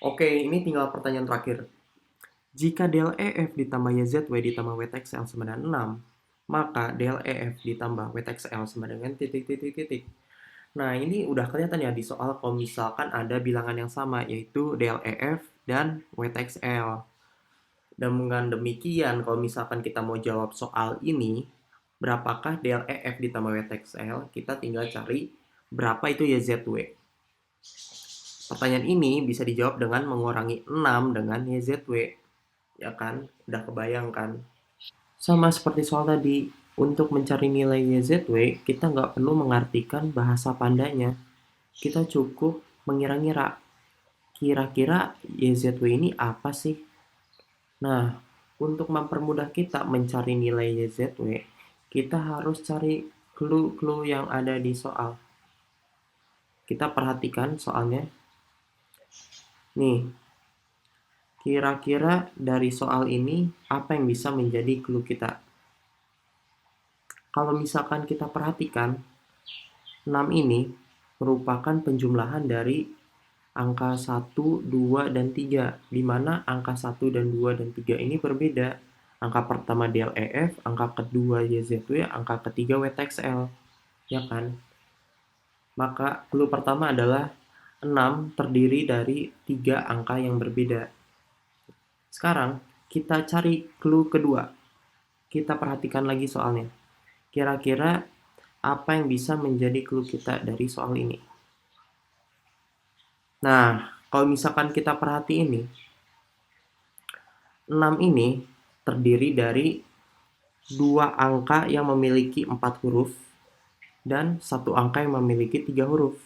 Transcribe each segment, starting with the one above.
Oke, ini tinggal pertanyaan terakhir. Jika del EF ditambah YZW ditambah WTXL sama dengan 6, maka del EF ditambah WTXL sama dengan titik titik titik. Nah, ini udah kelihatan ya di soal kalau misalkan ada bilangan yang sama, yaitu del EF dan WTXL. Dan dengan demikian, kalau misalkan kita mau jawab soal ini, berapakah del EF ditambah WTXL, kita tinggal cari berapa itu YZW. Pertanyaan ini bisa dijawab dengan mengurangi 6 dengan YZW. Ya kan? Udah kebayangkan. Sama seperti soal tadi, untuk mencari nilai YZW, kita nggak perlu mengartikan bahasa pandanya. Kita cukup mengira-ngira, kira-kira YZW ini apa sih? Nah, untuk mempermudah kita mencari nilai YZW, kita harus cari clue-clue yang ada di soal. Kita perhatikan soalnya. Nih, kira-kira dari soal ini apa yang bisa menjadi clue kita? Kalau misalkan kita perhatikan, 6 ini merupakan penjumlahan dari angka 1, 2, dan 3, di mana angka 1 dan 2 dan 3 ini berbeda. Angka pertama DLEF, angka kedua YZW, angka ketiga WTXL, ya kan? Maka clue pertama adalah 6 terdiri dari 3 angka yang berbeda. Sekarang kita cari clue kedua. Kita perhatikan lagi soalnya. Kira-kira apa yang bisa menjadi clue kita dari soal ini? Nah, kalau misalkan kita perhatiin nih, 6 ini terdiri dari dua angka yang memiliki 4 huruf dan satu angka yang memiliki 3 huruf.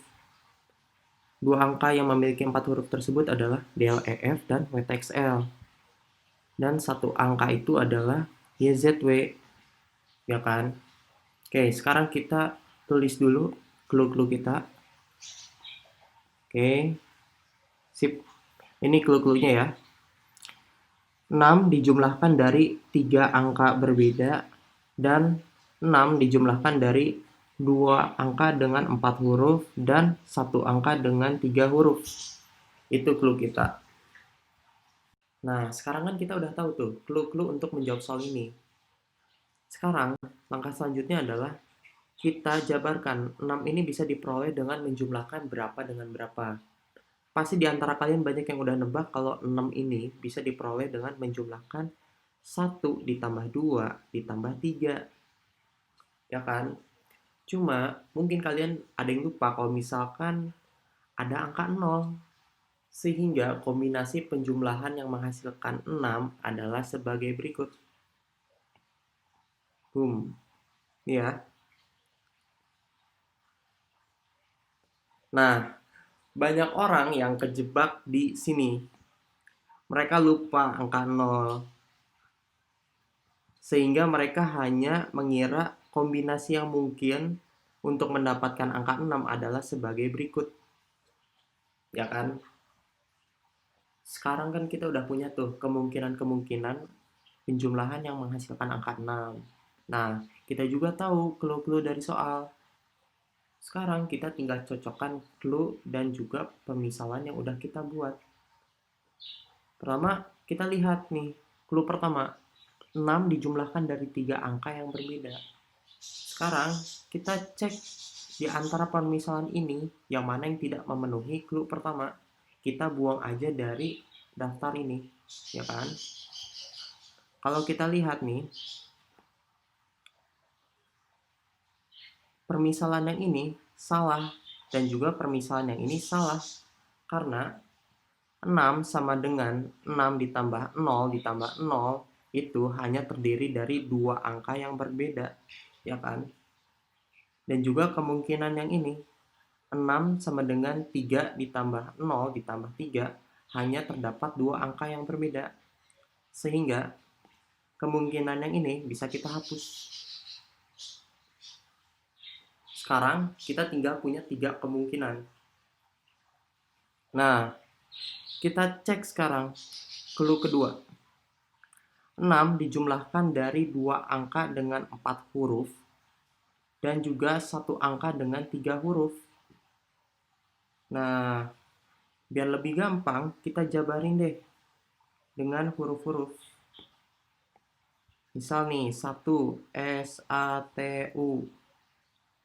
Dua angka yang memiliki 4 huruf tersebut adalah DLEF dan WTXL. Dan satu angka itu adalah YZW, ya kan? Oke, sekarang kita tulis dulu clue-clue kita. Oke, sip. Ini clue-cluenya ya. 6 dijumlahkan dari 3 angka berbeda dan 6 dijumlahkan dari 2 angka dengan 4 huruf dan 1 angka dengan 3 huruf. Itu clue kita. Nah, sekarang kan kita udah tahu tuh clue-clue untuk menjawab soal ini. Sekarang, langkah selanjutnya adalah kita jabarkan 6 ini bisa diperoleh dengan menjumlahkan berapa dengan berapa. Pasti di antara kalian banyak yang udah nebak kalau 6 ini bisa diperoleh dengan menjumlahkan 1 ditambah 2 ditambah 3, ya kan? Cuma mungkin kalian ada yang lupa kalau misalkan ada angka 0, sehingga kombinasi penjumlahan yang menghasilkan 6 adalah sebagai berikut. Boom. Ya. Nah, banyak orang yang kejebak di sini. Mereka lupa angka 0, sehingga mereka hanya mengira kombinasi yang mungkin untuk mendapatkan angka 6 adalah sebagai berikut. Ya kan? Sekarang kan kita udah punya tuh kemungkinan-kemungkinan penjumlahan yang menghasilkan angka 6. Nah, kita juga tahu clue-clue dari soal. Sekarang kita tinggal cocokkan clue dan juga pemisalan yang udah kita buat. Pertama, kita lihat nih, clue pertama, 6 dijumlahkan dari 3 angka yang berbeda. Sekarang, kita cek di antara pemisalan ini, yang mana yang tidak memenuhi clue pertama. Kita buang aja dari daftar ini, ya kan? Kalau kita lihat nih, permisalan yang ini salah dan juga permisalan yang ini salah. Karena 6 sama dengan 6 ditambah 0 ditambah 0 itu hanya terdiri dari dua angka yang berbeda, ya kan? Dan juga kemungkinan yang ini, 6 sama dengan 3 ditambah 0 ditambah 3 hanya terdapat dua angka yang berbeda. Sehingga kemungkinan yang ini bisa kita hapus. Sekarang kita tinggal punya 3 kemungkinan. Nah, kita cek sekarang clue kedua. 6 dijumlahkan dari dua angka dengan 4 huruf dan juga satu angka dengan 3 huruf. Nah, Biar lebih gampang, kita jabarin deh dengan huruf-huruf. Misal nih, 1 SATU,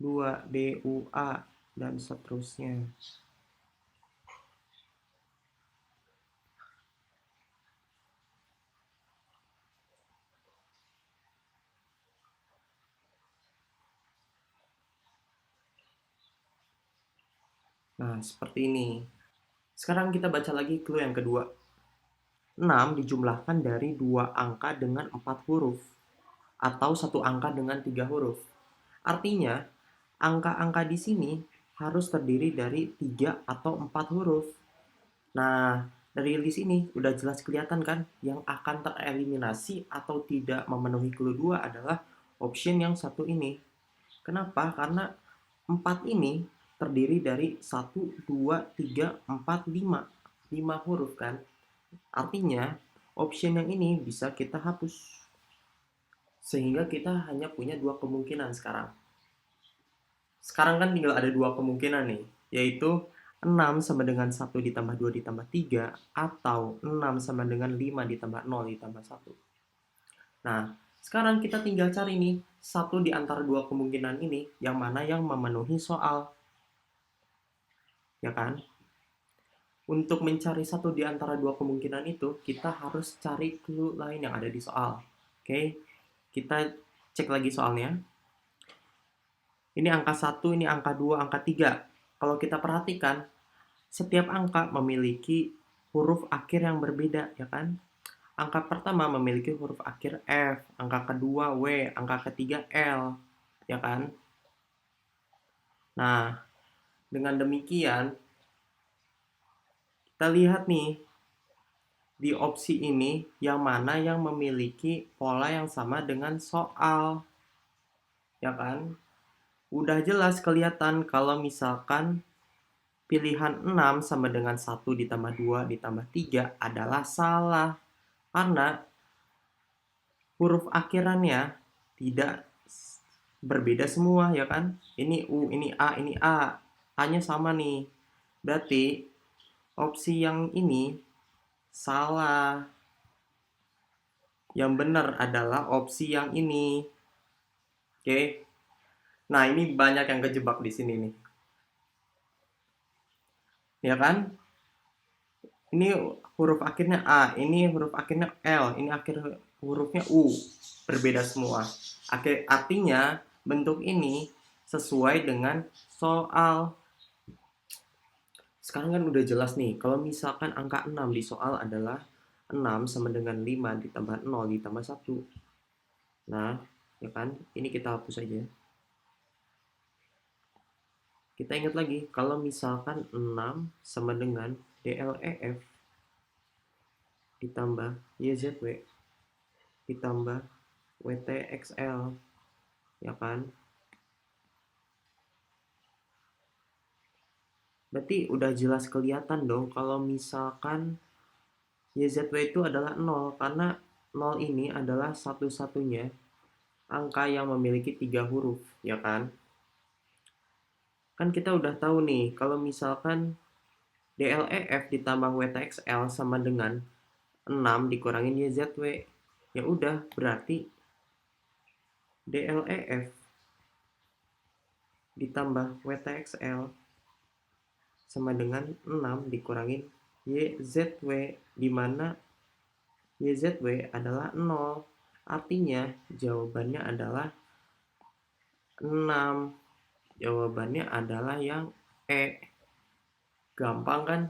2 DUA, dan seterusnya. Nah, seperti ini. Sekarang kita baca lagi clue yang kedua. 6 dijumlahkan dari 2 angka dengan 4 huruf, atau satu angka dengan 3 huruf. Artinya, angka-angka di sini harus terdiri dari 3 atau 4 huruf. Nah, dari list ini udah jelas kelihatan kan, yang akan tereliminasi atau tidak memenuhi clue 2 adalah option yang satu ini. Kenapa? Karena 4 ini terdiri dari 1, 2, 3, 4, 5. 5 huruf kan? Artinya, option yang ini bisa kita hapus. Sehingga kita hanya punya dua kemungkinan sekarang. Sekarang kan tinggal ada dua kemungkinan nih, yaitu 6 sama dengan 1 ditambah 2 ditambah 3, atau 6 sama dengan 5 ditambah 0 ditambah 1. Nah, sekarang kita tinggal cari nih, satu di antara dua kemungkinan ini, yang mana yang memenuhi soal. Ya kan? Untuk mencari satu di antara dua kemungkinan itu, kita harus cari clue lain yang ada di soal. Oke, kita cek lagi soalnya. Ini angka 1, ini angka 2, angka 3. Kalau kita perhatikan, setiap angka memiliki huruf akhir yang berbeda, ya kan? Angka pertama memiliki huruf akhir F, angka kedua W, angka ketiga L, ya kan? Nah, dengan demikian, kita lihat nih, di opsi ini, yang mana yang memiliki pola yang sama dengan soal, ya kan? Udah jelas kelihatan kalau misalkan pilihan 6 sama dengan 1 ditambah 2 ditambah 3 adalah salah. Karena huruf akhirannya tidak berbeda semua, ya kan? Ini U, ini A, ini A. A-nya sama nih. Berarti opsi yang ini salah. Yang benar adalah opsi yang ini. Oke. Nah, ini banyak yang kejebak di sini nih. Ya kan? Ini huruf akhirnya A, ini huruf akhirnya L, ini akhir hurufnya U. Berbeda semua. Artinya bentuk ini sesuai dengan soal. Sekarang kan udah jelas nih, kalau misalkan angka 6 di soal adalah 6 sama dengan 5 ditambah 0 ditambah 1. Nah, ya kan? Ini kita hapus aja. Kita ingat lagi, kalau misalkan 6 sama dengan DLEF ditambah YZW ditambah WTXL, ya kan? Berarti udah jelas kelihatan dong kalau misalkan YZW itu adalah 0, karena 0 ini adalah satu-satunya angka yang memiliki 3 huruf, ya kan? Kan kita udah tahu nih, kalau misalkan DLEF ditambah WTXL sama dengan 6 dikurangin YZW. Ya udah, berarti DLEF ditambah WTXL sama dengan 6 dikurangin YZW, di mana YZW adalah 0. Artinya jawabannya adalah 6. Jawabannya adalah yang E. Gampang kan?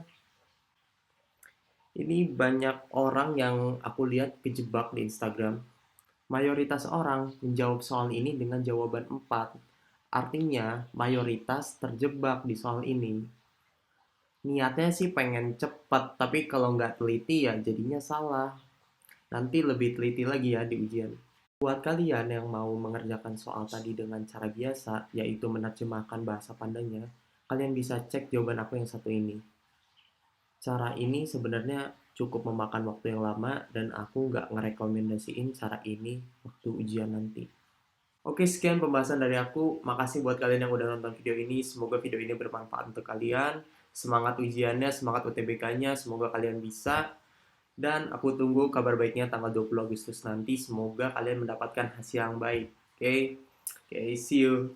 Ini banyak orang yang aku lihat kejebak di Instagram. Mayoritas orang menjawab soal ini dengan jawaban 4. Artinya mayoritas terjebak di soal ini. Niatnya sih pengen cepat, tapi kalau nggak teliti ya jadinya salah. Nanti lebih teliti lagi ya di ujian. Buat kalian yang mau mengerjakan soal tadi dengan cara biasa, yaitu menerjemahkan bahasa pandanya, kalian bisa cek jawaban aku yang satu ini. Cara ini sebenarnya cukup memakan waktu yang lama, dan aku nggak ngerekomendasiin cara ini waktu ujian nanti. Oke, sekian pembahasan dari aku. Makasih buat kalian yang udah nonton video ini. Semoga video ini bermanfaat untuk kalian. Semangat ujiannya, semangat UTBK-nya, semoga kalian bisa. Dan aku tunggu kabar baiknya tanggal 20 Agustus nanti. Semoga kalian mendapatkan hasil yang baik. Oke, okay? See you.